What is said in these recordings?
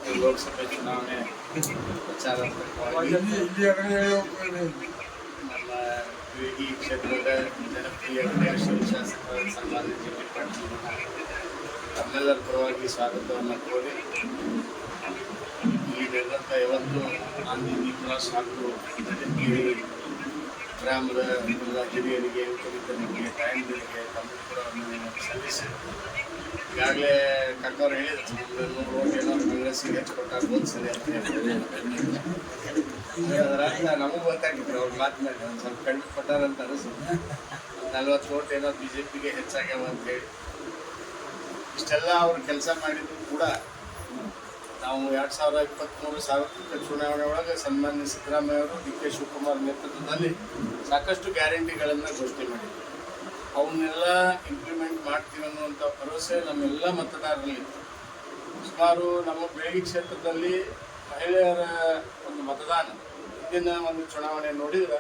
ಮತ್ತು ಲೋಕಸಭೆ ಚುನಾವಣೆ ಪ್ರಚಾರ ನಮ್ಮ ಈ ಕ್ಷೇತ್ರದ ಜನಪ್ರಿಯ ಕ್ರಿಯಾಶೀಲ ಶಾಸಕರ ಸನ್ಮಾನ್ಯ ಜಿ.ಟಿ. ಪಾಟೀಲ್ ತಮ್ಮೆಲ್ಲರ ಪರವಾಗಿ ಸ್ವಾಗತವನ್ನು ಕೋರಿ ಈ ನಡೆದಂಥ ಯಾವತ್ತು ಆಂಜನೇಯ ಕ್ರಾಸ್ ಹಾಗೂ ಗದಗಿರಿ ಗ್ರಾಮದ ಎಲ್ಲ ಹಿರಿಯರಿಗೆ ಉಪಮಿತರಿಗೆ ತಾಯಂದಿರಿಗೆ ತಮ್ಮ ಸಲ್ಲಿಸಿ ಈಗಾಗಲೇ ಕಕ್ಕವ್ರು ಹೇಳಿದ್ರು 100 ಓಟ್ ಏನೋ ಕಾಂಗ್ರೆಸ್ಸಿಗೆ ಹೆಚ್ಚು ಕೊಟ್ಟಾಗ ಹೋದ್ಸಲಿ ಅಂತ ಹೇಳಿ ಅದರ ನಮಗೂ ಗೊತ್ತಾಗಿದ್ರು ಅವ್ರ ಮಾತಿನಾಗ ಒಂದು ಸ್ವಲ್ಪ ಕಡಿಮೆ ಕೊಟ್ಟಾರಂತ ಅನಿಸುತ್ತೆ 40 ಓಟ್ ಏನೋ BJPಗೆ ಹೆಚ್ಚಾಗ್ಯಾವ ಅಂತ ಹೇಳಿ ಇಷ್ಟೆಲ್ಲ ಅವ್ರು ಕೆಲಸ ಮಾಡಿದ್ರು ಕೂಡ ನಾವು 2023 ಸಾರ್ವತ್ರಿಕ ಚುನಾವಣೆ ಒಳಗೆ ಸನ್ಮಾನ್ಯ ಸಿದ್ದರಾಮಯ್ಯ ಅವರು ಡಿ.ಕೆ. ಶಿವಕುಮಾರ್ ನೇತೃತ್ವದಲ್ಲಿ ಸಾಕಷ್ಟು ಗ್ಯಾರಂಟಿಗಳನ್ನು ಘೋಷಣೆ ಮಾಡಿದ್ರು. ಅವನ್ನೆಲ್ಲ ಇಂಪ್ಲಿಮೆಂಟ್ ಮಾಡ್ತೀವಿ ಅನ್ನುವಂಥ ಭರವಸೆ ನಮ್ಮೆಲ್ಲ ಮತದಾರರಲ್ಲಿ ಸುಮಾರು ನಮ್ಮ ಬೆಳಗ್ಗೆ ಕ್ಷೇತ್ರದಲ್ಲಿ ಮಹಿಳೆಯರ ಒಂದು ಮತದಾನ ಹಿಂದಿನ ಒಂದು ಚುನಾವಣೆ ನೋಡಿದ್ರೆ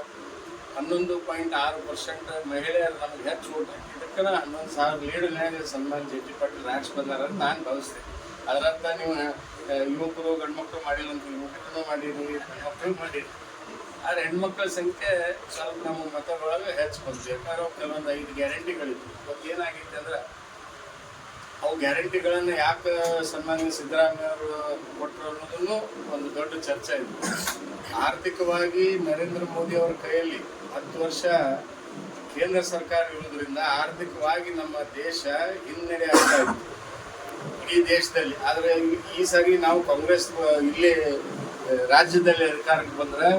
11.6% ಮಹಿಳೆಯರು ನಮಗೆ ಹೆಚ್ಚು ಓಟ್ ಹಾಕಿದ್ದಕ್ಕೆ 11,000 ಲೀಡ್ನ್ಯಾಗ ಸನ್ಮಾನ್ ಜಿ.ಟಿ. ಪಾಟೀಲ್ ರಾಜ್ ಬಂದಾರ ಅಂತ ನಾನು ಭಾವಿಸ್ತೇನೆ. ಅದರರ್ಥ ನೀವು ಯುವಕರು ಗಂಡ್ಮಕ್ಳು ಮಾಡಿಲ್ಲ ಅಂತ ಯುವಕರನ್ನು ಮಾಡಿರಿ ಹೆಣ್ಮಕ್ಳು ಮಾಡಿರಿ ಆದರೆ ಹೆಣ್ಮಕ್ಳ ಸಂಖ್ಯೆ ಸ್ವಲ್ಪ ನಮ್ಮ ಮತಗಳೊಳಗೆ ಹೆಚ್ಚು ಬಂತು. ಯಾಕಂದ್ರೆ ಕೆಲವೊಂದು 5 ಗ್ಯಾರಂಟಿಗಳಿತ್ತು. ಇವತ್ತು ಏನಾಗಿತ್ತು ಅಂದ್ರೆ ಅವು ಗ್ಯಾರಂಟಿಗಳನ್ನು ಯಾಕೆ ಸನ್ಮಾನ್ಯ ಸಿದ್ದರಾಮಯ್ಯ ಅವರು ಕೊಟ್ಟರು ಅನ್ನೋದನ್ನು ಒಂದು ದೊಡ್ಡ ಚರ್ಚೆ ಇದೆ. ಆರ್ಥಿಕವಾಗಿ ನರೇಂದ್ರ ಮೋದಿ ಅವರ ಕೈಯಲ್ಲಿ 10 ವರ್ಷ ಕೇಂದ್ರ ಸರ್ಕಾರ ಇರೋದ್ರಿಂದ ಆರ್ಥಿಕವಾಗಿ ನಮ್ಮ ದೇಶ ಹಿನ್ನಡೆ ಆಗ್ತಾ ಇತ್ತು ಈ ದೇಶದಲ್ಲಿ. ಆದರೆ ಈ ಸಾರಿ ನಾವು ಕಾಂಗ್ರೆಸ್ ಇಲ್ಲಿ ರಾಜ್ಯದಲ್ಲಿ ಅಧಿಕಾರಕ್ಕೆ ಬಂದರೆ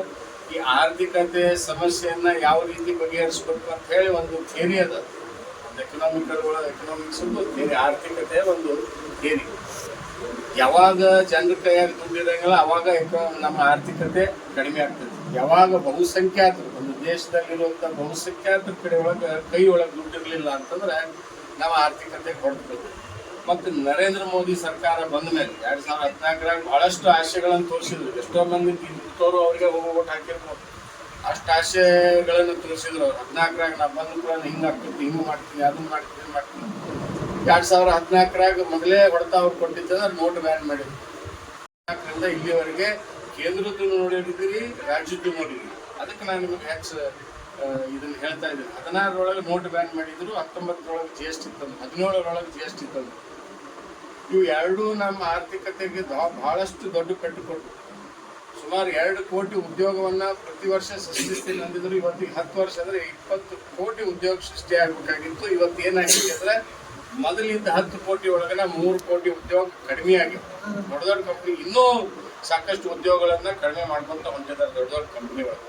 ಈ ಆರ್ಥಿಕತೆ ಸಮಸ್ಯೆಯನ್ನ ಯಾವ ರೀತಿ ಬಗೆಹರಿಸಬೇಕು ಅಂತ ಹೇಳಿ ಒಂದು ಥಿಯರಿ ಅದ. ಎಕನಾಮಿಕ್ಸ್ ಒಂದು ಥಿಯರಿ, ಆರ್ಥಿಕತೆ ಒಂದು ಥಿಯರಿ. ಯಾವಾಗ ಜನರ ಕೈಯಾಗಿ ದುಡ್ಡಿರಂಗಿಲ್ಲ ಅವಾಗ ನಮ್ಮ ಆರ್ಥಿಕತೆ ಕಡಿಮೆ ಆಗ್ತದೆ. ಯಾವಾಗ ಬಹುಸಂಖ್ಯಾತರು ಒಂದು ದೇಶದಲ್ಲಿರುವಂಥ ಬಹುಸಂಖ್ಯಾತರ ಕೈ ಒಳಗೆ ದುಡ್ಡಿರಲಿಲ್ಲ ಅಂತಂದ್ರೆ ನಾವು ಆರ್ಥಿಕತೆ ಹೊರಡ್ಬೇಕು. ಮತ್ತು ನರೇಂದ್ರ ಮೋದಿ ಸರ್ಕಾರ ಬಂದ ಮೇಲೆ 2014ರಾಗ ಬಹಳಷ್ಟು ಆಶೆಗಳನ್ನು ತೋರಿಸಿದ್ರು. ಎಷ್ಟೋ ಮಂದಿ ಇರ್ತವರು ಅವರಿಗೆ ಓಟ್ ಹಾಕಿರ್ಬೋದು. ಅಷ್ಟು ಆಶೆಗಳನ್ನು ತೋರಿಸಿದ್ರು. 14ರಾಗ ನಾವು ಬಂದ ಕೂಡ ಹಿಂಗೆ ಆಗ್ತೈತಿ, ಹಿಂಗೆ ಮಾಡ್ತೀನಿ, ಅದನ್ನು ಮಾಡ್ತೀನಿ 2014ರಾಗ ಮೊದಲೇ ಹೊಡೆತ ಅವ್ರು ಕೊಟ್ಟಿದ್ದಂದ್ರೆ ನೋಟ್ ಬ್ಯಾನ್ ಮಾಡಿದ್ರು. 14ರಿಂದ ಇಲ್ಲಿವರೆಗೆ ಕೇಂದ್ರದ್ದು ನೋಡಿದ್ದೀರಿ, ರಾಜ್ಯದ್ದು ನೋಡಿದ್ರಿ. ಅದಕ್ಕೆ ನಾನು ನಿಮಗೆ ಹೆಚ್ಚು ಇದನ್ನು ಹೇಳ್ತಾ ಇದ್ದೀನಿ. 16ರೊಳಗೆ ನೋಟ್ ಬ್ಯಾನ್ ಮಾಡಿದ್ರು, 19ರೊಳಗೆ GST ತಂದು, 17ರೊಳಗೆ GST ತಂದು. ಇವು ಎರಡೂ ನಮ್ಮ ಆರ್ಥಿಕತೆಗೆ ಬಹಳಷ್ಟು ದೊಡ್ಡ ಪೆಟ್ಟು ಕೊಟ್ಟು ಸುಮಾರು 2 ಕೋಟಿ ಉದ್ಯೋಗವನ್ನು ಪ್ರತಿ ವರ್ಷ ಸೃಷ್ಟಿಸ್ತೀನಿ ಅಂದಿದ್ರು. ಇವತ್ತಿಗೆ 10 ವರ್ಷ ಅಂದರೆ 20 ಕೋಟಿ ಉದ್ಯೋಗ ಸೃಷ್ಟಿ ಆಗಬೇಕಾಗಿತ್ತು. ಇವತ್ತು ಏನಾಗಿದೆ ಅಂದರೆ ಮೊದಲಿಂದ 10 ಕೋಟಿ ಒಳಗನ 3 ಕೋಟಿ ಉದ್ಯೋಗ ಕಡಿಮೆ ಆಗಿವೆ. ದೊಡ್ಡ ದೊಡ್ಡ ಕಂಪ್ನಿ ಇನ್ನೂ ಸಾಕಷ್ಟು ಉದ್ಯೋಗಗಳನ್ನು ಕಡಿಮೆ ಮಾಡ್ಕೊತ ಹೊಂಟಿದ್ದಾರೆ ದೊಡ್ಡ ದೊಡ್ಡ ಕಂಪ್ನಿಗಳು.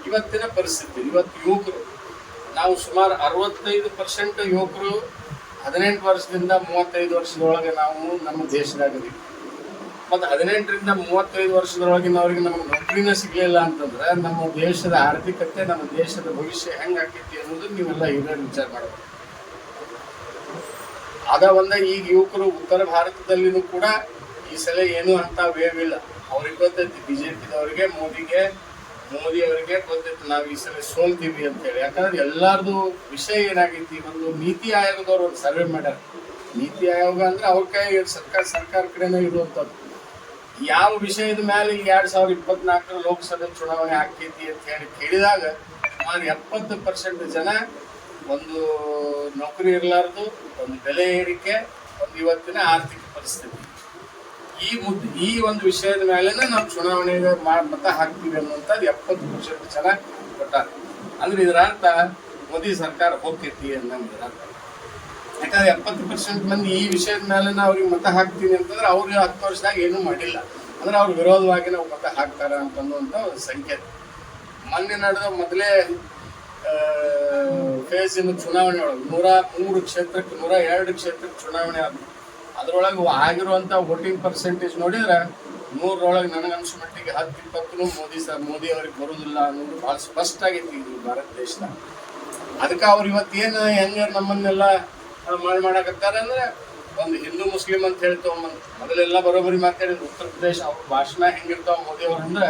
ಇವತ್ತಿನ ಪರಿಸ್ಥಿತಿ, ಇವತ್ತು ಯುವಕರು ನಾವು ಸುಮಾರು 65% ಯುವಕರು 18 ವರ್ಷದಿಂದ 35 ವರ್ಷದೊಳಗೆ ನಾವು ನಮ್ಮ ದೇಶದಾಗದೀವಿ. ಮತ್ತು 18ರಿಂದ 35 ವರ್ಷದೊಳಗಿನವ್ರಿಗೆ ನಮಗೆ ನೌಕರಿನೇ ಸಿಗಲಿಲ್ಲ ಅಂತಂದ್ರೆ ನಮ್ಮ ದೇಶದ ಆರ್ಥಿಕತೆ, ನಮ್ಮ ದೇಶದ ಭವಿಷ್ಯ ಹೆಂಗೆ ಆಕೈತಿ ಅನ್ನೋದು ನೀವೆಲ್ಲ ಹಿರಿಯರು ವಿಚಾರ ಮಾಡಬೇಕು. ಈಗ ಯುವಕರು ಉತ್ತರ ಭಾರತದಲ್ಲಿನೂ ಕೂಡ ಈ ಸಲ ಏನೂ ಅಂತ ವೇವ್ ಇಲ್ಲ. ಅವ್ರಿಗೆ ಗೊತ್ತೈತಿ, BJPದವರಿಗೆ ಮೋದಿ ಅವರಿಗೆ ಗೊತ್ತೈತಿ ನಾವು ಈ ಸಲ ಸೋಲ್ತೀವಿ ಅಂತೇಳಿ. ಯಾಕಂದ್ರೆ ಎಲ್ಲಾರ್ದು ವಿಷಯ ಏನಾಗೈತಿ, ಒಂದು ನೀತಿ ಆಯೋಗದವ್ರು ಒಂದು ಸರ್ವೆ ಮಾಡ್ಯಾರ. ನೀತಿ ಆಯೋಗ ಅಂದ್ರೆ ಅವ್ರ ಕೈ ಸರ್ಕಾರ ಕಡೆನೇ ಇರುವಂಥದ್ದು. ಯಾವ ವಿಷಯದ ಮೇಲೆ 2024 ಲೋಕಸಭೆ ಚುನಾವಣೆ ಆಗ್ತೈತಿ ಅಂತ ಹೇಳಿ ಕೇಳಿದಾಗ ಸುಮಾರು 70% ಜನ ಒಂದು ನೌಕರಿ ಇರಲಾರ್ದು, ಒಂದು ಬೆಲೆ ಏರಿಕೆ, ಒಂದು ಇವತ್ತಿನ ಆರ್ಥಿಕ ಪರಿಸ್ಥಿತಿ, ಈ ಒಂದು ವಿಷಯದ ಮೇಲೆ ನಾವು ಚುನಾವಣೆಗೆ ಮತ ಹಾಕ್ತೀವಿ ಅನ್ನುವಂಥದ್ದು 70% ಜನ ಕೊಟ್ಟಾರೆ. ಅಂದ್ರೆ ಇದರ ಅರ್ಥ ಮೋದಿ ಸರ್ಕಾರ ಹೋಗ್ತೈತಿ ಅನ್ನೋದ್ರ ಅರ್ಥ. ಯಾಕಂದ್ರೆ 70% ಮಂದಿ ಈ ವಿಷಯದ ಮೇಲೆ ಅವ್ರಿಗೆ ಮತ ಹಾಕ್ತೀನಿ ಅಂತಂದ್ರೆ ಅವ್ರಿಗೆ 10 ವರ್ಷದಾಗ ಏನೂ ಮಾಡಿಲ್ಲ ಅಂದ್ರೆ ಅವ್ರ ವಿರೋಧವಾಗಿ ನಾವು ಮತ ಹಾಕ್ತಾರ ಅಂತನ್ನುವಂಥ ಒಂದು ಸಂಕೇತ. ಮೊನ್ನೆ ನಡೆದ ಮೊದಲೇ ಫೇಸಿನ ಚುನಾವಣೆ ಒಳಗೆ 102 ಕ್ಷೇತ್ರಕ್ಕೆ ಚುನಾವಣೆ ಆದ. ಅದರೊಳಗೆ ಆಗಿರುವಂಥ ವೋಟಿಂಗ್ ಪರ್ಸೆಂಟೇಜ್ ನೋಡಿದ್ರೆ 100ರೊಳಗೆ ನನಗನ್ಸೋ ಮಟ್ಟಿಗೆ 10-20 ಮೋದಿ ಅವ್ರಿಗೆ ಬರೋದಿಲ್ಲ ಅನ್ನೋದು ಭಾಳ ಸ್ಪಷ್ಟ ಆಗೈತಿ ಇದು ಭಾರತ ದೇಶದಾಗ. ಅದಕ್ಕೆ ಅವ್ರು ಇವತ್ತೇನು ಹೆಂಗೆ ನಮ್ಮನ್ನೆಲ್ಲ ಮಾಡಕತ್ತಾರೆ ಅಂದರೆ ಒಂದು ಹಿಂದೂ ಮುಸ್ಲಿಂ ಅಂತ ಹೇಳಿ ತೊಗೊಂಬಂದು ಮೊದಲೆಲ್ಲ ಬರೋಬ್ಬರಿ ಮಾತಾಡಿದ್ರು. ಉತ್ತರ ಪ್ರದೇಶ ಅವ್ರ ಭಾಷಣ ಹೆಂಗಿರ್ತಾವ ಮೋದಿ ಅವ್ರು ಅಂದ್ರೆ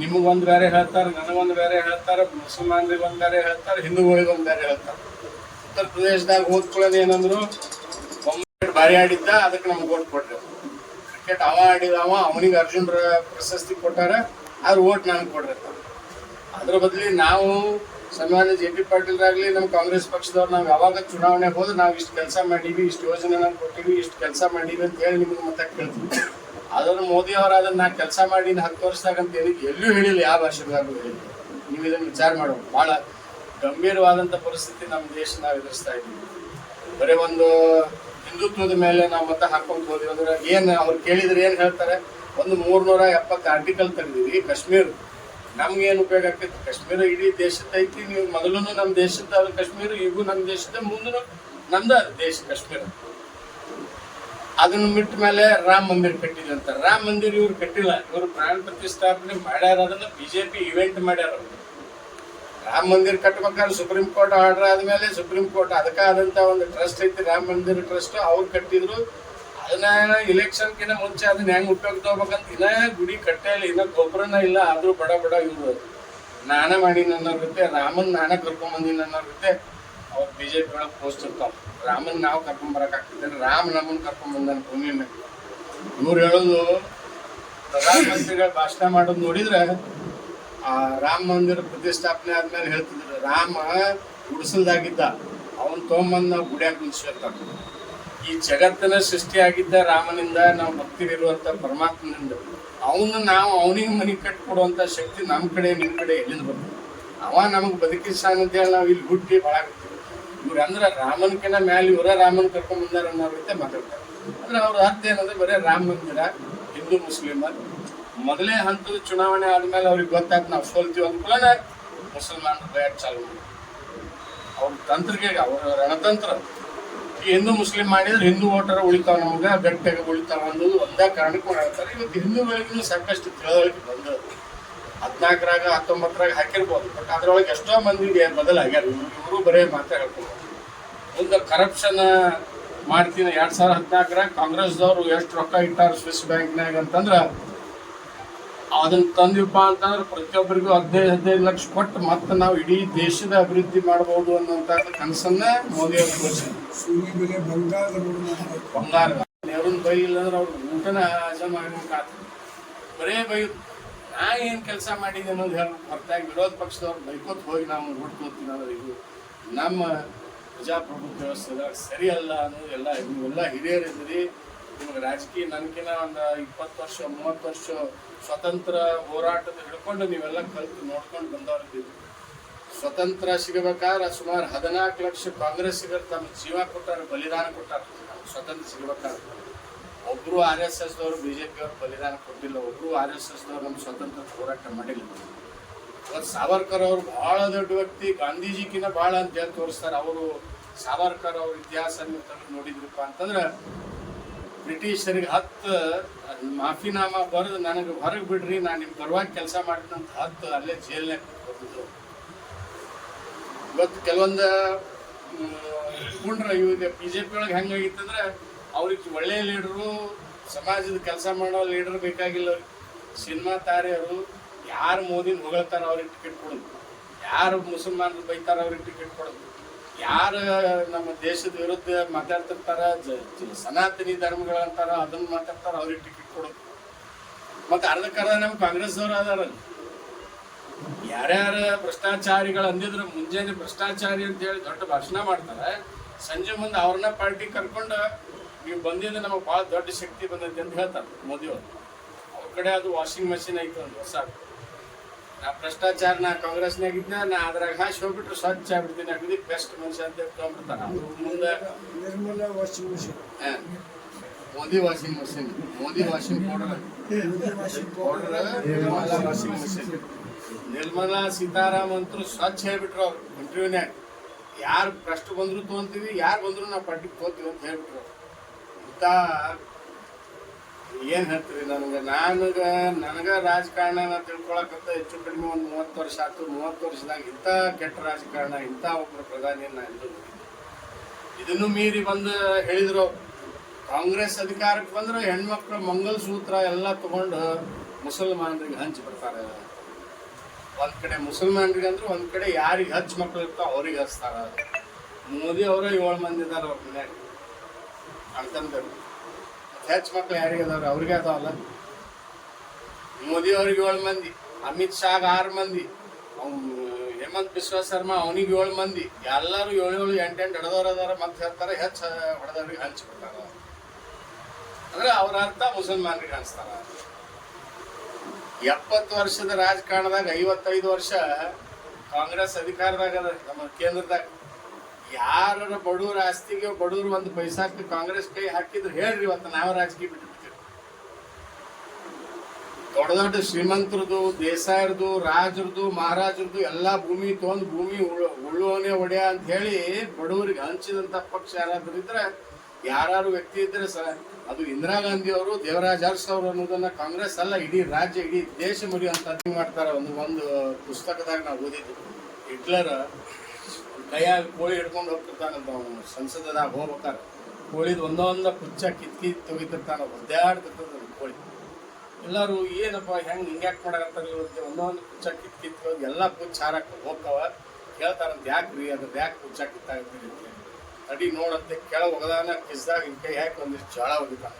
ನಿಮಗೊಂದು ಬೇರೆ ಹೇಳ್ತಾರೆ, ನನಗೊಂದು ಬೇರೆ ಹೇಳ್ತಾರೆ, ಮುಸಲ್ಮಾನರಿಗೆ ಒಂದು ಬೇರೆ ಹೇಳ್ತಾರೆ, ಹಿಂದೂಗಳಿಗೆ ಒಂದು ಬೇರೆ ಹೇಳ್ತಾರೆ. ಉತ್ತರ ಪ್ರದೇಶದಾಗ ಹೋದ್ಕೊಳ್ಳೋದು ಏನಂದ್ರು ಭಾರಿ ಆಡಿದ್ದ, ಅದಕ್ಕೆ ನಮ್ಗೆ ಓಟ್ ಕೊಡ್ರಿ. ಟಿಕೆಟ್ ಅವ ಆಡಿದವ, ಅವನಿಗೆ ಅರ್ಜುನ್ ಪ್ರಶಸ್ತಿ ಕೊಟ್ಟಾರ, ಅವ್ರ ಓಟ್ ನನಗೆ ಕೊಡ್ರಿ. ಅದ್ರ ಬದಲಿ ನಾವು ಸನ್ಮಾನ್ಯ ಜೆ ಪಿ ಪಾಟೀಲ್ರಾಗ್ಲಿ ನಮ್ಮ ಕಾಂಗ್ರೆಸ್ ಪಕ್ಷದವ್ರು ನಾವು ಯಾವಾಗ ಚುನಾವಣೆಗೆ ಹೋದ್ರೆ ನಾವು ಇಷ್ಟು ಕೆಲಸ ಮಾಡೀವಿ, ಇಷ್ಟು ಯೋಜನೆ ನಾವು ಕೊಟ್ಟಿವಿ, ಇಷ್ಟು ಕೆಲಸ ಮಾಡೀವಿ ಅಂತ ಹೇಳಿ ನಿಮ್ಗೆ ಮತ್ತೆ ಕೇಳ್ತೀವಿ. ಅದನ್ನು ಮೋದಿ ಅವರು ಅದನ್ನ ನಾ ಕೆಲಸ ಮಾಡಿ 10 ವರ್ಷದಾಗ ಅಂತ ಹೇಳಿ ಎಲ್ಲೂ ಹೇಳಿಲ್ಲ, ಯಾವ ಭಾಷೆಗಾಗೂ ಹೇಳಿಲ್ಲ. ನೀವು ಇದನ್ನು ವಿಚಾರ ಮಾಡಬೇಕು. ಭಾಳ ಗಂಭೀರವಾದಂಥ ಪರಿಸ್ಥಿತಿ ನಮ್ಮ ದೇಶ ನಾವು ಎದುರಿಸ್ತಾ ಇದ್ದೀವಿ. ಬರೀ ಒಂದು ಹಿಂದುತ್ವದ ಮೇಲೆ ನಾವು ಮತ ಹಾಕೊಂಡು ಹೋದ್ವಿ ಅಂದ್ರೆ ಏನು ಅವ್ರು ಕೇಳಿದ್ರೆ ಏನು ಹೇಳ್ತಾರೆ, ಒಂದು 370 ಆರ್ಟಿಕಲ್ ತೆಗೆದಿವಿ. ಕಾಶ್ಮೀರ ನಮ್ಗೆ ಏನು ಉಪಯೋಗ ಆಗ್ತೈತಿ? ಕಾಶ್ಮೀರ ಇಡೀ ದೇಶದ ಐತಿ. ನೀವು ಮೊದಲು ನಮ್ಮ ದೇಶದ ಕಾಶ್ಮೀರ, ಈಗೂ ನಮ್ಮ ದೇಶದ, ಮುಂದೂ ನಮ್ದ ದೇಶ ಕಾಶ್ಮೀರ. ಅದನ್ನ ಬಿಟ್ಟ ಮೇಲೆ ರಾಮ ಮಂದಿರ ಕಟ್ಟಿದೆ ಅಂತ. ರಾಮ ಮಂದಿರ ಇವ್ರು ಕಟ್ಟಿಲ್ಲ, ಇವರು ಪ್ರಾಣ ಪ್ರತಿಷ್ಠಾಪನೆ ಮಾಡ್ಯಾರ. ಅದನ್ನ ಬಿಜೆಪಿ ಇವೆಂಟ್ ಮಾಡ್ಯಾರ. ರಾಮ ಮಂದಿರ ಕಟ್ಬೇಕಾದ್ರೆ ಸುಪ್ರೀಂ ಕೋರ್ಟ್ ಆರ್ಡರ್ ಆದ್ಮೇಲೆ ಸುಪ್ರೀಂ ಕೋರ್ಟ್ ಅದಕ್ಕಾದಂತ ಒಂದು ಟ್ರಸ್ಟ್ ಐತಿ, ರಾಮ ಮಂದಿರ ಟ್ರಸ್ಟ್, ಅವ್ರು ಕಟ್ಟಿದ್ರು. ಅದನ್ನ ಇಲೆಕ್ಷನ್ಕಿನ್ನ ಮುಂಚೆ ಅದನ್ನ ಹೆಂಗ್ ಉಪಯೋಗ ತಗೋಬೇಕಂತ ಇನ್ನ ಗುಡಿ ಕಟ್ಟೇ ಇಲ್ಲ, ಇನ್ನ ಗೊಬ್ಬರನ ಇಲ್ಲ. ಆದ್ರೂ ಬಡ ಇವ್ರು ನಾನ ಮಾಡೀನಿ ಅನ್ನೋರುತ್ತೆ, ರಾಮನ್ ನಾನ ಕರ್ಕೊಂಡ್ ಬಂದೀನಿ ಅನ್ನೋರುತ್ತೆ. ಅವ್ರು ಬಿಜೆಪಿ ಒಳಗೆ ಪೋಸ್ಟ್ ಇರ್ತಾವ, ರಾಮನ್ ನಾವು ಕರ್ಕೊಂಡ್ ಬರಕಾಗ್ತಿದ್ದೇನೆ, ರಾಮ್ ನಮ್ಮನ್ ಕರ್ಕೊಂಡ್ ಬಂದಾನ ಭೂಮಿ ಮೇಲೆ. ಇವ್ರು ಹೇಳೋದು ಪ್ರಧಾನಮಂತ್ರಿಗಳ ಭಾಷಣ ಮಾಡೋದು ನೋಡಿದ್ರೆ ಆ ರಾಮ ಮಂದಿರ ಪ್ರತಿಷ್ಠಾಪನೆ ಆದ್ಮೇಲೆ ಹೇಳ್ತಿದ್ರು, ರಾಮ ಗುಡಿಸಲ್ದಾಗಿದ್ದ, ಅವನ್ ತೊಗೊಂಬಂದ್ ನಾವು ಗುಡಿಯಾಗ ಕುಂದಿಸ್ಕೊಳ್ತಾರ. ಈ ಜಗತ್ತಿನ ಸೃಷ್ಟಿಯಾಗಿದ್ದ ರಾಮನಿಂದ, ನಾವು ಭಕ್ತಿಲಿರುವಂತ ಪರಮಾತ್ಮನಿಂದ, ನಾವು ಅವನಿಗೆ ಮನೆ ಕಟ್ಟಿಕೊಡುವಂತ ಶಕ್ತಿ ನಮ್ಮ ಕಡೆ ನಿಮ್ಮ ಕಡೆ ಎಲ್ಲಿಂದ ಬರ್ತದೆ? ಅವ ನಮಗೆ ಬದುಕಿಸಾನ ಅಂತ ಹೇಳಿ ನಾವು ಇಲ್ಲಿ ಹುಟ್ಟಿ ಬಾಳಾಗ್ತೀವಿ. ಇವ್ರು ಅಂದ್ರೆ ರಾಮನ್ಕಿನ ಮೇಲೆ ಇವರ ರಾಮನ್ ಕರ್ಕೊಂಡ್ ಬಂದಾರ ಅನ್ನೋ ರೀತಿ ಮಾತಾಡ್ತಾರೆ. ಅಂದ್ರೆ ಅವ್ರ ಅರ್ಥ ಏನಂದ್ರೆ ಬರೀ ರಾಮ ಮಂದಿರ, ಹಿಂದೂ ಮುಸ್ಲಿಮರ್. ಮೊದಲೇ ಹಂತದ ಚುನಾವಣೆ ಆದ್ಮೇಲೆ ಅವ್ರಿಗೆ ಗೊತ್ತಾಯ್ತು ನಾವು ಸೋಲ್ತೀವಿ ಅಂದ್ಕೂಲನ ಮುಸಲ್ಮಾನರು ಬಯಕ್ ಚಾಲು ಮಾಡಿ ಅವ್ರ ತಂತ್ರಗೆ, ಅವ್ರ ರಣತಂತ್ರ. ಈ ಹಿಂದೂ ಮುಸ್ಲಿಂ ಮಾಡಿದ್ರೆ ಹಿಂದೂ ವೋಟರ್ ಉಳಿತಾವ, ನಮ್ಗೆ ಗಟ್ಟಿಯಾಗಿ ಉಳಿತಾವ ಅನ್ನೋದು ಒಂದೇ ಕಾರಣಕ್ಕೆ ಮಾಡ್ತಾರೆ. ಇವತ್ತು ಹಿಂದೂಗಳಿಗೂ ಸಾಕಷ್ಟು ತಿಳುವಳಿಕೆ ಬಂದ 14ರಾಗ 19ರಾಗ ಹಾಕಿರ್ಬೋದು, ಬಟ್ ಅದ್ರೊಳಗೆ ಎಷ್ಟೋ ಮಂದಿಗೆ ಬದಲಾಗ್ಯಾರ. ಇವರು ಬರೇ ಮಾತಾಡ್ಕೊಂಡು ಮುಂದೆ ಕರಪ್ಷನ್ ಮಾಡ್ತೀನಿ. 2014ರಾಗ ಕಾಂಗ್ರೆಸ್ದವ್ರು ಎಷ್ಟು ರೊಕ್ಕ ಇಟ್ಟಾರ ಸ್ವಿಸ್ ಬ್ಯಾಂಕ್ನಾಗ ಅಂತಂದ್ರೆ, ಅದನ್ನ ತಂದಿವಪ್ಪ ಅಂತಂದ್ರೆ ಪ್ರತಿಯೊಬ್ಬರಿಗೂ 15 ಲಕ್ಷ ಕೊಟ್ಟು ಮತ್ತೆ ನಾವು ಇಡೀ ದೇಶದ ಅಭಿವೃದ್ಧಿ ಮಾಡಬಹುದು ಅನ್ನೋಂಥ ಕನಸನ್ನ ಮೋದಿ ಅವರು ತೋರಿಸಿದ್ರು. ಬಂಗಾರ ನೆಹರೂನ್ ಬೈಲಿಲ್ಲ ಅಂದ್ರೆ ಅವ್ರು ಊಟನ ಹಜಮ್ ಆಗ್ಬೇಕಾಗ್ತದೆ. ಬರೇ ಬೈದು ನಾ ಏನು ಕೆಲಸ ಮಾಡಿದೆ ಅನ್ನೋದು ಹೇಳ್ಬೇಕು. ಹೊರತಾಗಿ ವಿರೋಧ ಪಕ್ಷದವ್ರು ಬೈಕೋತ್ ಹೋಗಿ ನಾವು ನೋಡ್ಕೊತೀವಿ ಅಂದ್ರೆ ಇದು ನಮ್ಮ ಪ್ರಜಾಪ್ರಭುತ್ವ ವ್ಯವಸ್ಥೆದಾಗ ಸರಿ ಅಲ್ಲ ಅನ್ನೋದು ಎಲ್ಲ. ನೀವೆಲ್ಲ ಹಿರಿಯರಿದ್ದೀರಿ, ನಿಮ್ಗೆ ರಾಜಕೀಯ ನನಗಿನ ಒಂದು 20 ವರ್ಷ 30 ವರ್ಷ ಸ್ವತಂತ್ರ ಹೋರಾಟದ ಹಿಡ್ಕೊಂಡು ನೀವೆಲ್ಲ ಕಲಿತು ನೋಡ್ಕೊಂಡು ಬಂದವ್ರಿದ್ದೀವಿ. ಸ್ವತಂತ್ರ ಸಿಗಬೇಕಾದ್ರೆ ಸುಮಾರು 14 ಲಕ್ಷ ಕಾಂಗ್ರೆಸ್ಸಿಗರು ತಮ್ಮ ಜೀವ ಕೊಟ್ಟಾರ, ಬಲಿದಾನ ಕೊಟ್ಟಾರ ಸ್ವತಂತ್ರ ಸಿಗಬೇಕಾದ್ರೆ. ಒಬ್ರು RSS ದವರು BJP ಅವ್ರು ಬಲಿದಾನ ಕೊಟ್ಟಿಲ್ಲ, ಒಬ್ರು RSS ದವ್ರು ನಮ್ಮ ಸ್ವತಂತ್ರ ಹೋರಾಟ ಮಾಡಿಲ್ಲ. ಇವತ್ತು ಸಾವರ್ಕರ್ ಅವರು ಬಹಳ ದೊಡ್ಡ ವ್ಯಕ್ತಿ, ಗಾಂಧೀಜಿಗಿನ್ನ ಬಹಳ ಅಂತ ಹೇಳಿ ತೋರಿಸ್ತಾರೆ. ಅವರು ಸಾವರ್ಕರ್ ಅವ್ರ ಇತಿಹಾಸ ತೆಗೆದು ನೋಡಿದ್ರಪ್ಪ ಅಂತಂದ್ರೆ ಬ್ರಿಟಿಷರಿಗೆ 10 ಮಾಫಿನಾಮ ಬರೆದು ನನಗೆ ಹೊರಗೆ ಬಿಡ್ರಿ, ನಾನು ನಿಮ್ಮ ಪರವಾಗಿ ಕೆಲಸ ಮಾಡಿದಂತ 10 ಅಲ್ಲೇ ಜೈಲ್ನಾಗ ಬರ್ತಿದ್ರು. ಇವತ್ತು ಕೆಲವೊಂದು ಪುಂಡ್ರ ಇವಾಗ BJP ಒಳಗೆ ಹೆಂಗಾಗಿತ್ತಂದ್ರೆ ಅವ್ರಿಗೆ ಒಳ್ಳೆಯ ಲೀಡರು, ಸಮಾಜದ ಕೆಲಸ ಮಾಡೋ ಲೀಡರ್ ಬೇಕಾಗಿಲ್ಲ. ಸಿನಿಮಾ ತಾರೆಯರು ಯಾರು ಮೋದಿನ ಹೊಗಳ್ತಾರ ಅವ್ರಿಗೆ ಟಿಕೆಟ್ ಕೊಡೋದು, ಯಾರು ಮುಸಲ್ಮಾನರು ಬೈತಾರ ಅವ್ರಿಗೆ ಟಿಕೆಟ್ ಕೊಡೋದು, ಯಾರು ನಮ್ಮ ದೇಶದ ವಿರುದ್ಧ ಮಾತಾಡ್ತಿರ್ತಾರ, ಸನಾತನಿ ಧರ್ಮಗಳಂತಾರ ಅದನ್ನ ಮಾತಾಡ್ತಾರ ಅವ್ರಿಗೆ ಟಿಕೆಟ್ ಕೊಡೋದು. ಮತ್ತೆ ಅರ್ಧಕ್ಕರ್ಧ ನಮ್ಮ ಕಾಂಗ್ರೆಸ್ದವ್ರು ಅದಾರ. ಯಾರ್ಯಾರ ಭ್ರಷ್ಟಾಚಾರಿಗಳು ಅಂದಿದ್ರು ಮುಂಜಾನೆ ಭ್ರಷ್ಟಾಚಾರಿ ಅಂತ ಹೇಳಿ ದೊಡ್ಡ ಭಾಷಣ ಮಾಡ್ತಾರೆ, ಸಂಜೆ ಮುಂದೆ ಅವ್ರನ್ನ ಪಾರ್ಟಿ ಕರ್ಕೊಂಡು ನೀವು ಬಂದಿದ್ದು ನಮಗೆ ಭಾಳ ದೊಡ್ಡ ಶಕ್ತಿ ಬಂದೈತೆ ಅಂತ ಹೇಳ್ತಾರೆ ಮೋದಿಯವರು. ಅವ್ರ ಕಡೆ ಅದು ವಾಷಿಂಗ್ ಮಷಿನ್ ಐತೆ ಒಂದು ಹೊಸ. ನಾ ಭ್ರಷ್ಟಾಚಾರ ನಾ ಕಾಂಗ್ರೆಸ್ನಾಗಿದ್ನ, ನಾ ಅದ್ರಾಗ ಹಾಕಿ ಹೋಗ್ಬಿಟ್ರೆ ಸ್ವಚ್ಛ ಆಗ್ಬಿಡ್ತೀನಿ, ಅಗದಿ ಬೆಸ್ಟ್ ಮನುಷ್ಯ ಅಂತ ಹೇಳ್ಕೊಂಡ್ಬಿಡ್ತಾರ. ಮುಂದೆ Nirmala washing machine, Modi washing machine, Modi washing powder, Nirmala washing machine. Nirmala Sitaram ಅಂತೂ ಸ್ವಚ್ಛ ಹೇಳ್ಬಿಟ್ರು ಅವ್ರು ಇಂಟರ್ವ್ಯೂನ್ಯಾಗ. ಯಾರು ಭ್ರಷ್ಟ ಬಂದ್ರು ತೊಗೊಂತೀವಿ, ಯಾರು ಬಂದ್ರು ನಾವು ಪಾರ್ಟಿಗೆ ತೋತೀವಿ ಅಂತ ಹೇಳ್ಬಿಟ್ರು. ಇಂಥ ಏನು ಹೇಳ್ತೀವಿ ನನಗೆ ರಾಜಕಾರಣ ತಿಳ್ಕೊಳಕಂತ ಹೆಚ್ಚು ಕಡಿಮೆ ಒಂದು 30 ವರ್ಷ ಆಯ್ತು. 30 ವರ್ಷದಾಗ ಇಂಥ ಕೆಟ್ಟ ರಾಜಕಾರಣ, ಇಂಥ ಒಬ್ಬರು ಪ್ರಧಾನಿಯನ್ನ ಎಲ್ಲೂ ಇದನ್ನು ಮೀರಿ ಬಂದು ಹೇಳಿದ್ರು. ಕಾಂಗ್ರೆಸ್ ಅಧಿಕಾರಕ್ಕೆ ಬಂದ್ರೆ ಹೆಣ್ಮಕ್ಳು ಮಂಗಲಸೂತ್ರ ಎಲ್ಲ ತಗೊಂಡು ಮುಸಲ್ಮಾನರಿಗೆ ಹಂಚಿ ಬಿಡ್ತಾರೆ. ಒಂದ್ ಕಡೆ ಮುಸಲ್ಮಾನರಿಗೆ ಅಂದ್ರೆ ಒಂದ್ ಕಡೆ ಯಾರಿಗೆ ಹಚ್ಚ ಮಕ್ಳು ಇರ್ತಾವ ಅವ್ರಿಗೆ ಹಚ್ತಾರ. ಮೋದಿ ಅವರ 7 ಮಂದಿ ಇದಾರ ಅವ್ರ ಮನ್ಯಾಗ ಅಂತಂದರು. ಹೆಚ್ಚು ಮಕ್ಳು ಯಾರಿಗೆ ಅದಾವ್ರಿ? ಅವ್ರಿಗೆ ಅದಾವಲ್ಲ. ಮೋದಿ ಅವ್ರಿಗೆ 7 ಮಂದಿ, ಅಮಿತ್ ಶಾಗ್ 6 ಮಂದಿ, ಹೇಮಂತ್ ಬಿಸ್ವಾ ಶರ್ಮಾ ಅವನಿಗೆ 7 ಮಂದಿ, ಎಲ್ಲರೂ 7 8 ಹಿಡ್ದವ್ರು ಅದಾರ. ಮತ್ತೆ ಹೇಳ್ತಾರೆ ಹೆಚ್ಚು ಹೊಡೆದವ್ರಿಗೆ ಹಂಚ್ಬಿಡ್ತಾರ. ಅಂದ್ರೆ ಅವ್ರ ಅರ್ಥ ಮುಸಲ್ಮಾನರಿಗೆ ಹಂಚ್ತಾರ. 70 ವರ್ಷದ ರಾಜಕಾರಣದಾಗ 55 ವರ್ಷ ಕಾಂಗ್ರೆಸ್ ಅಧಿಕಾರದಾಗ ಅದ ನಮ್ಮ ಕೇಂದ್ರದಾಗ. ಯಾರ ಬಡವ್ರ ಆಸ್ತಿಗೆ ಬಡವ್ರು ಒಂದು ಪೈಸಾಕ್ಕೆ ಕಾಂಗ್ರೆಸ್ ಕೈ ಹಾಕಿದ್ರು ಹೇಳ್ರಿ, ಇವತ್ತು ನಾವು ರಾಜಕೀಯ ಬಿಟ್ಟುಬಿಡ್ತೀವಿ. ದೊಡ್ಡ ದೊಡ್ಡ ಶ್ರೀಮಂತರದು, ದೇಸಾಯರದು, ರಾಜರದು, ಮಹಾರಾಜರದು ಎಲ್ಲಾ ಭೂಮಿ ತೊಗೊಂಡು ಭೂಮಿ ಉಳುವನೆ ಒಡೆಯ ಅಂತ ಹೇಳಿ ಬಡವರಿಗೆ ಹಂಚಿದಂತ ಪಕ್ಷ ಯಾರಾದ್ರೂ ಇದ್ರೆ, ಯಾರು ವ್ಯಕ್ತಿ ಇದ್ರೆ ಅದು ಇಂದಿರಾ ಗಾಂಧಿ ಅವರು, ದೇವರಾಜ್ ಅರಸ್ ಅವರು ಅನ್ನೋದನ್ನ ಕಾಂಗ್ರೆಸ್ ಅಲ್ಲ, ಇಡೀ ರಾಜ್ಯ, ಇಡೀ ದೇಶ ಮುರಿಯುವಂತ ಮಾಡ್ತಾರ. ಒಂದು ಪುಸ್ತಕದಾಗ ನಾವು ಓದಿದ್ವಿ, ಹಿಟ್ಲರ್ ಕೈಯಾಗ ಕೋಳಿ ಹಿಡ್ಕೊಂಡು ಹೋಗ್ತಿರ್ತಾನಂತ. ಅವನು ಸಂಸದದಾಗ ಹೋಗ್ಬೇಕಾರೆ ಕೋಳಿದ್ ಒಂದೊಂದ ಪುಚ್ಚ ಕಿತ್ಕಿ ತೆಗಿತಿರ್ತಾನ, ಒದ್ದಾಡ್ತಿರ್ತದ ಕೋಳಿ. ಎಲ್ಲರೂ ಏನಪ್ಪ ಹಿಂಗ್ಯಾಕ್ ಮಾಡಾಕತ್ತಾರ ಇವತ್ತು, ಒಂದೊಂದು ಪುಚ್ಚ ಕಿತ್ಕಿ ಎಲ್ಲ ಪುಚ್ಚ ಹಾರಕ್ಕೆ ಹೋಗ್ತಾವ. ಕೇಳ್ತಾರಂತ, ಯಾಕ್ರಿ ಅದ್ರದ್ದು ಯಾಕೆ ಪುಚ್ಚ ಕಿತ್ತಾಗತ್ತೀರಿ ಅಂತ ಹೇಳಿ. ತಡಿ ನೋಡಂತೆ ಕೆಳಗೆ ಒಗದಾನ ಕಿಸ್ದಾಗ ಕೈ ಹಾಕಿ ಒಂದಿಷ್ಟು ಜೋಳ ಒಗಿತಾನ.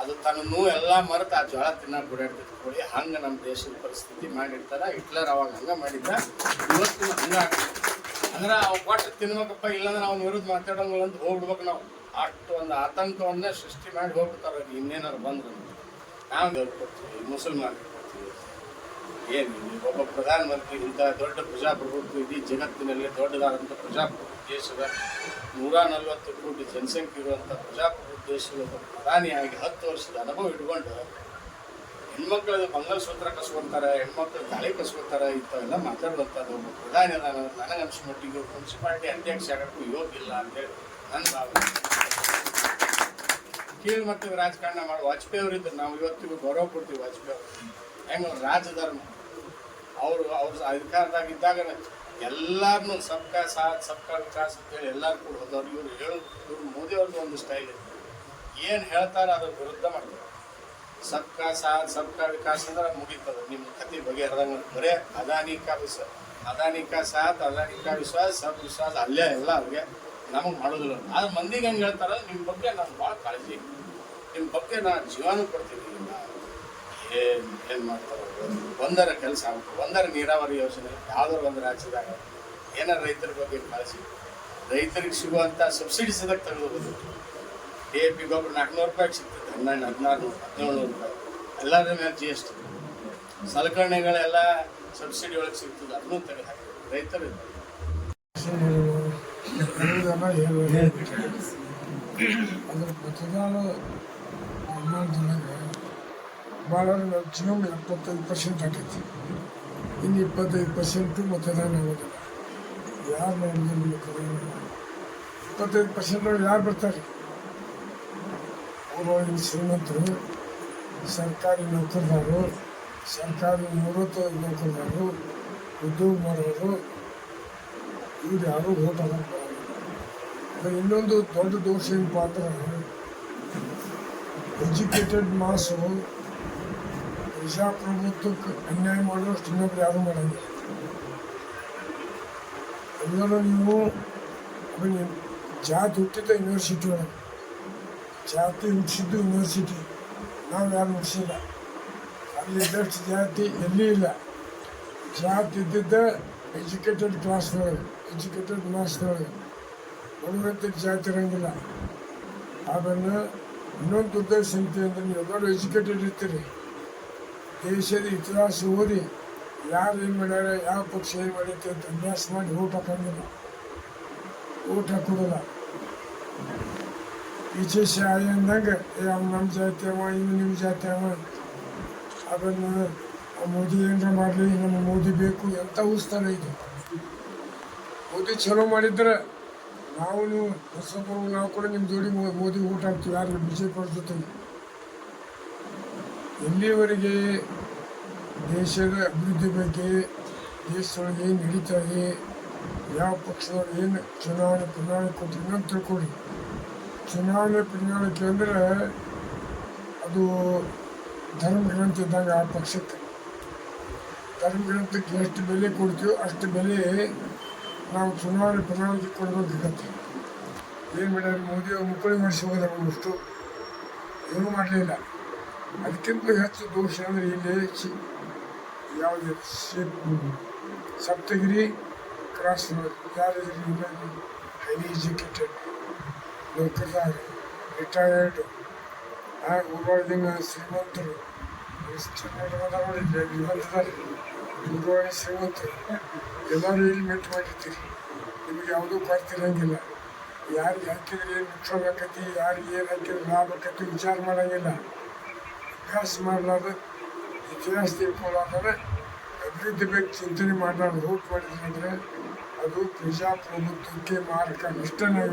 ಅದು ತನ್ನೂ ಎಲ್ಲ ಮರೆತು ಆ ಜೋಳ ತಿನ್ನಕ್ಕೆ ಬಿಡಾಡ್ತಿತ್ತು ಕೋಳಿ. ಹಂಗೆ ನಮ್ಮ ದೇಶದ ಪರಿಸ್ಥಿತಿ ಮಾಡಿರ್ತಾರ. ಹಿಟ್ಲರ್ ಅವಾಗ ಹಂಗೆ ಮಾಡಿದ್ದ, ಇವತ್ತು ಹಂಗ ಅಂದ್ರೆ ಅವ್ ಕೊಟ್ಟು ತಿನ್ಬೇಕಪ್ಪ, ಇಲ್ಲಾಂದ್ರೆ ಅವ್ನ ವಿರುದ್ಧ ಮಾತಾಡೋಂಗಿಲ್ಲ ಅಂತ ಹೋಗ್ಬಿಡ್ಬೇಕು ನಾವು. ಅಷ್ಟು ಒಂದು ಆತಂಕವನ್ನ ಸೃಷ್ಟಿ ಮಾಡಿ ಹೋಗ್ಬಿಡ್ತಾರ. ಇನ್ನೇನಾರು ಬಂದ್ರು ನಾವು ಕೊಡ್ತೀವಿ, ಮುಸಲ್ಮಾನರಿಗೆ ಕೊಡ್ತೀವಿ. ಏನು ಒಬ್ಬ ಪ್ರಧಾನಮಂತ್ರಿ ಇಂಥ ದೊಡ್ಡ ಪ್ರಜಾಪ್ರಭುತ್ವ, ಇಡೀ ಜಗತ್ತಿನಲ್ಲಿ ದೊಡ್ಡದಾದಂಥ ಪ್ರಜಾಪ್ರಭುತ್ವ ದೇಶದ 140 ಕೋಟಿ ಜನಸಂಖ್ಯೆ ಇರುವಂಥ ಪ್ರಜಾಪ್ರಭುತ್ವ ದೇಶದ ಪ್ರಧಾನಿಯಾಗಿ 10 ವರ್ಷದ ಅನುಭವ ಇಟ್ಕೊಂಡು ಹೆಣ್ಮಕ್ಳದ್ದು ಮಂಗಲಸೂತ್ರ ಕಸ್ಕೊಂತಾರೆ, ಹೆಣ್ಮಕ್ಳು ತಾಳಿ ಕಸ್ಕೊತಾರೆ, ಇಂಥವೆಲ್ಲ ಮಾತಾಡುವಂಥದ್ದು ಒಬ್ಬ ಪ್ರಧಾನಿ ಅದ. ನನಗನ್ಸೋ ಮಟ್ಟಿಗೆ ಮುನ್ಸಿಪಾಲಿಟಿ ಅಧ್ಯಕ್ಷ ಆಗೋಕ್ಕೂ ಯೋಗ್ಯ ಇಲ್ಲ ಅಂತೇಳಿ ನನ್ನ ಭಾವನೆ. ಕೀಳು ಮಟ್ಟದ ರಾಜಕಾರಣ ಮಾಡಿ ವಾಜಪೇಯಿ ಅವರಿದ್ದರು, ನಾವು ಇವತ್ತಿಗೂ ಗೌರವ ಕೊಡ್ತೀವಿ. ವಾಜಪೇಯಿ ಅವರು ಹೆಂಗೆ ಅವ್ರು ರಾಜಧರ್ಮ, ಅವ್ರ ಅಧಿಕಾರದಾಗಿದ್ದಾಗ ಎಲ್ಲಾರನ್ನೂ ಸಬ್ಕಾ ಸಾಥ್ ಸಬ್ಕಾ ವಿಕಾಸ್ ಅಂತೇಳಿ ಎಲ್ಲರೂ ಕೂಡ ಹೋದವ್ರು. ಇವರು ಮೋದಿ ಅವ್ರದ್ದು ಒಂದು ಸ್ಟೈಲ್ ಇದೆ, ಏನು ಹೇಳ್ತಾರೆ ಅದ್ರ ವಿರುದ್ಧ ಮಾಡ್ತಾರೆ. ಸಬ್ಕಾ ಸಾಥ್ ಸಬ್ಕಾ ವಿಕಾಸ್ ಅಂದ್ರೆ ಮುಗಿತದ, ನಿಮ್ಮ ಕತೆ ಬಗೆಹರಿದಂಗೆ. ಬರೇ ಅದಾನಿ ಕಾ ಸಾಥ್ ಅದಾನಿ ಕಾ ವಿಶ್ವಾಸ ಸಬ್ ವಿಶ್ವಾಸ ಅಲ್ಲೇ ಎಲ್ಲ ಅವ್ರಿಗೆ ನಮಗೆ ಮಾಡೋದಿಲ್ಲ. ಆದ್ರೆ ಮಂದಿಗೆ ಹೆಂಗೆ ಹೇಳ್ತಾರೆ, ನಿಮ್ಮ ಬಗ್ಗೆ ನಮ್ಗೆ ಭಾಳ ಕಾಳಜಿ, ನಿಮ್ಮ ಬಗ್ಗೆ ನಾನು ಜೀವನೂ ಕೊಡ್ತೀನಿ. ಏನು ಮಾಡ್ತಾರೆ, ಒಂದರ ಕೆಲಸ ಆಗ್ಬೇಕು, ಒಂದರ ನೀರಾವರಿ ಯೋಜನೆ ಯಾವ್ದಾರು ಒಂದು ರಾಜ್ಯದಾಗ ಏನಾರ ರೈತರ ಬಗ್ಗೆ ಕಾಳಜಿ, ರೈತರಿಗೆ ಸಿಗುವಂಥ ಸಬ್ಸಿಡಿ ಸದಕ್ಕೆ ತೆಗೆದು DAP ಗೊಬ್ಬರ 400 ರೂಪಾಯಿಗೆ ಸಿಗ್ತದೆ, 1600 1700 ರೂಪಾಯಿ. ಎಲ್ಲರ ಮೇಲೆ GST, ಸಲಕರಣೆಗಳೆಲ್ಲ ಸಬ್ಸಿಡಿ ಒಳಗೆ ಸಿಗ್ತದೆ, ಅದನ್ನು ತೆಗೆದು ಹಾಕ್ತದೆ. ರೈತರು ಅದ್ರ ಮತದಾನ ಭಾಳ ಮ್ಯಾಕ್ಸಿಮಮ್ 75% ಆಗೈತಿ. ಇನ್ನು 25% ಮತದಾನ ಆಗೋದಿಲ್ಲ. ಯಾರು ನೋಡಿದ್ರು 25% ಯಾರು ಬರ್ತಾರೆ? ಅವರು ಇಲ್ಲಿ ಶ್ರೀಮಂತರು, ಸರ್ಕಾರಿ ನೌಕರದಾರರು, ಸರ್ಕಾರಿ ನಿವೃತ್ತ ನೌಕರದಾರರು, ಉದ್ಯೋಗ ಮಾಡೋರು, ಇವ್ರು ಯಾರೂ ಓಟ್ ಹಾಕಕ್ಕೆ ಬರೋಲ್ಲ. ಇನ್ನೊಂದು ದೊಡ್ಡ ದೋಷ ಏನಪ್ಪ ಅಂದ್ರೆ, ಎಜುಕೇಟೆಡ್ ಮಾಸು ಪ್ರಜಾಪ್ರಭುತ್ವಕ್ಕೆ ಅನ್ಯಾಯ ಮಾಡೋಷ್ಟು ಇನ್ನೊಬ್ರು ಯಾರೂ ಮಾಡೋಂಗಿಲ್ಲ. ಎಲ್ಲರೂ ನೀವು ಜಾತಿ ಹುಟ್ಟಿದ ಯೂನಿವರ್ಸಿಟಿ ಒಳಗೆ, ಜಾತಿ ಹುಟ್ಟಿಸಿದ್ದು ಯೂನಿವರ್ಸಿಟಿ, ನಾವು ಯಾರು ಹುಟ್ಟಿಸಿಲ್ಲ. ಅಲ್ಲಿದ್ದಷ್ಟು ಜಾತಿ ಎಲ್ಲಿ ಇಲ್ಲ. ಜಾತಿ ಇದ್ದಿದ್ದ ಎಜುಕೇಟೆಡ್ ಕ್ಲಾಸ್ನೊಳಗೆ, ಎಜುಕೇಟೆಡ್ ಮಾಸ್ನೊಳಗೆ. ಬಡವರಂತಕ್ಕೆ ಜಾತಿ ಇರೋಂಗಿಲ್ಲ. ಅದನ್ನು ಇನ್ನೊಂದು ಉದ್ದೇಶ ಅಂತ ಅಂದರೆ, ನೀವು ಎಲ್ಲರೂ ಎಜುಕೇಟೆಡ್ ಇರ್ತೀರಿ, ದೇಶದ ಇತಿಹಾಸ ಓದಿ ಯಾರು ಏನು ಮಾಡ್ಯಾರ, ಯಾವ ಪಕ್ಷ ಏನು ಮಾಡೈತೆ ಅಂತ ಅಭ್ಯಾಸ ಮಾಡಿ ಓಟ್ ಹಾಕೋಂಗಿಲ್ಲ, ಓಟ್ ಹಾಕೋದಿಲ್ಲ. ವಿಶೇಷ ಅಂದಂಗೆ ಅವ್ನು ನಮ್ಮ ಜಾತಿ ಅವ, ಇನ್ನು ನಿಮ್ಮ ಜಾತಿ ಅವ, ಅದನ್ನು ಮೋದಿ ಏನರ ಮಾಡಲಿ, ನಮ್ಮ ಮೋದಿ ಬೇಕು ಎಂಥ ಉತ್ಸಾಹ ಇದೆ. ಮೋದಿ ಚಲೋ ಮಾಡಿದ್ರೆ ನಾವು ನಾವು ಕೂಡ ನಿಮ್ಮ ಜೋಡಿ ಮೋದಿ ಓಟ್ ಹಾಕ್ತೀವಿ. ಯಾರು BJP ಅವ್ರ ಜೊತೆಗೆ. ಎಲ್ಲಿವರೆಗೆ ದೇಶದ ಅಭಿವೃದ್ಧಿ ಬಗ್ಗೆ, ದೇಶದೊಳಗೆ ಏನು ನಡೀತಾ ಇದೆ, ಯಾವ ಪಕ್ಷದೊಳಗೆ ಏನು ಚುನಾವಣೆ ಪ್ರಣಾಳಿಕೆ ಕೊಟ್ಟಿರಿ ಅಂತ ತಿಳ್ಕೊಳ್ಳಿ. ಚುನಾವಣೆ ಪ್ರಣಾಳಿಕೆ ಅಂದರೆ ಅದು ಧರ್ಮಗ್ರಂಥ ಇದ್ದಾಗ ಆ ಪಕ್ಷಕ್ಕೆ. ಧರ್ಮಗ್ರಂಥಕ್ಕೆ ಎಷ್ಟು ಬೆಲೆ ಕೊಡ್ತೀವೋ ಅಷ್ಟು ಬೆಲೆ ನಾವು ಚುನಾವಣೆ ಪ್ರಣಾಳಿಕೆ ಕೊಡಬೇಕಾಗತ್ತೆ. ಏನು ಮಾಡ್ಯಾರ ಮೋದಿ ಅವ್ರು ಮುಕ್ಕಳಿ ಮಾಡಿಸಿ ಹೋಗೋದಾರ ಒಂದಷ್ಟು. ಏನೂ ಮಾಡಲಿಲ್ಲ. ಅದಕ್ಕಿಂತ ಹೆಚ್ಚು ದೋಷ ಅಂದರೆ ಇಲ್ಲಿ ಯಾವುದು ಸಪ್ತಗಿರಿ ಕ್ರಾಸ್ ರೋಡ್, ಯಾರಿದ್ರಿ ಹೈಲಿ ಎಜುಕೇಟೆಡ್, ನೌಕರದಾರ, ರಿಟೈರ್ಡು, ಊರೊಳಗಿನ ಶ್ರೀಮಂತರು, ಊರೊಳಗಿನ ಶ್ರೀಮಂತರು ಎಲ್ಲರೂ ಇಲ್ಲಿ ಮೆಟ್ಟು ಮಾಡಿರ್ತೀರಿ. ನಿಮಗೆ ಯಾವುದೂ ಕೊಡ್ತಿರಂಗಿಲ್ಲ. ಯಾರಿಗೆ ಹಾಕಿದ್ರೆ ಏನು ನುಕ್ಸಾನ್ ಆಕತಿ, ಯಾರಿಗೆ ಏನು ಹಾಕಿದ್ರೆ ಲಾಭ ಆಕತಿ ವಿಚಾರ ಮಾಡೋಂಗಿಲ್ಲ. ಅಭ್ಯಾಸ ಮಾಡಲಾರ್ದ ಇತಿಹಾಸ ತಿಳ್ಕೊಳ್ಳಾದ್ರೆ ಅಭಿವೃದ್ಧಿ ಬಗ್ಗೆ ಚಿಂತನೆ ಮಾಡಲಾರ್ದು ಹೋಗಿ ಮಾಡಿದ್ರೆ ಅಂದರೆ ಅದು ಪ್ರಜಾಪ್ರಭುತ್ವಕ್ಕೆ ಮಾರಕ. ಇಷ್ಟೇ ನಾವು